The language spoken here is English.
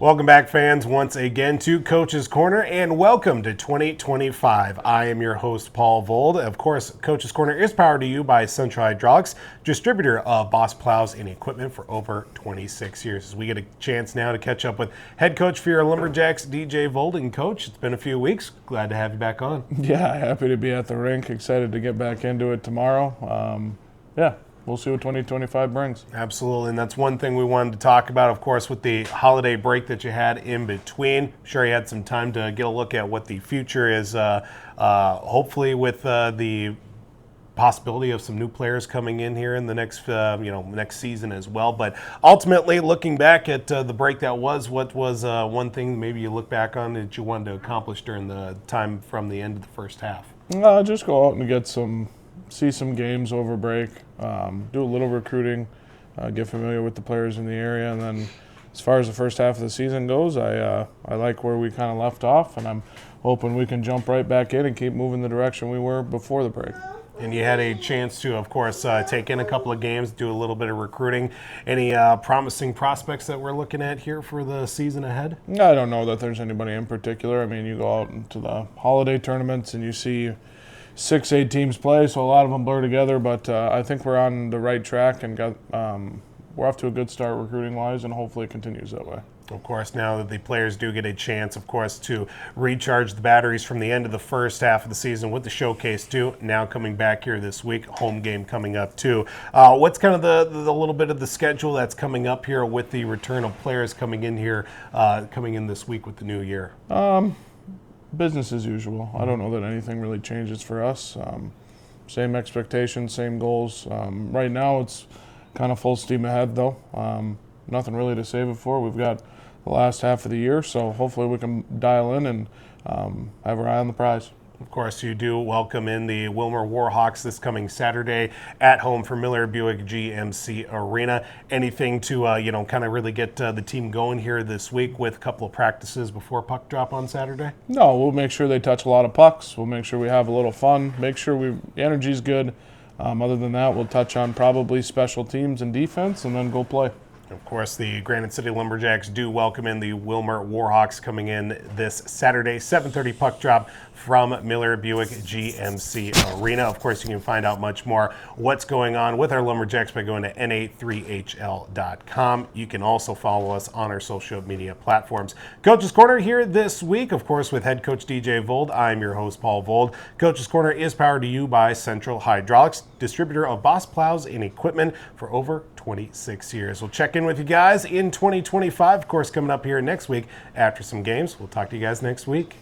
Welcome back, fans, once again to Coach's Corner, and welcome to 2025. I am your host, Paul Vold. Of course, Coach's Corner is powered to you by Central Hydraulics, distributor of Boss plows and equipment for over 26 years. As we get a chance now to catch up with head coach for your Lumberjacks, DJ Vold. And Coach, it's been a few weeks. Glad to have you back on. Yeah, happy to be at the rink. Excited to get back into it tomorrow. We'll see what 2025 brings. Absolutely, and that's one thing we wanted to talk about, of course, with the holiday break that you had in between. I'm sure you had some time to get a look at what the future is, hopefully with the possibility of some new players coming in here in the next season as well. But ultimately, looking back at the break that was, what was one thing maybe you look back on that you wanted to accomplish during the time from the end of the first half? Just go out and see some games over break, do a little recruiting, get familiar with the players in the area, and then as far as the first half of the season goes, I like where we kind of left off, and I'm hoping we can jump right back in and keep moving the direction we were before the break. And you had a chance to, of course, take in a couple of games, do a little bit of recruiting. Any promising prospects that we're looking at here for the season ahead? I don't know that there's anybody in particular. I mean, you go out into the holiday tournaments and you see 6-8 teams play, so a lot of them blur together, but I think we're on the right track and we're off to a good start recruiting-wise, and hopefully it continues that way. Of course, now that the players do get a chance, of course, to recharge the batteries from the end of the first half of the season with the showcase too, now coming back here this week, home game coming up too. What's kind of the little bit of the schedule that's coming up here with the return of players coming in here, coming in this week with the new year? Business as usual. I don't know that anything really changes for us. Same expectations, same goals. Right now it's kind of full steam ahead though. Nothing really to save it for. We've got the last half of the year, so hopefully we can dial in and have our eye on the prize. Of course, you do welcome in the Wilmer Warhawks this coming Saturday at home for Miller Buick GMC Arena. Anything to kind of really get the team going here this week with a couple of practices before puck drop on Saturday? No, we'll make sure they touch a lot of pucks. We'll make sure we have a little fun. Make sure the energy's good. Other than that, we'll touch on probably special teams and defense, and then go play. Of course, the Granite City Lumberjacks do welcome in the Wilmer Warhawks coming in this Saturday, 7:30 puck drop from Miller Buick GMC Arena. Of course, you can find out much more what's going on with our Lumberjacks by going to na3hl.com. You can also follow us on our social media platforms. Coach's Corner here this week, of course, with head coach DJ Vold. I'm your host, Paul Vold. Coach's Corner is powered to you by Central Hydraulics, distributor of Boss plows and equipment for over 26 years. We'll check in with you guys in 2025, of course, coming up here next week after some games. We'll talk to you guys next week.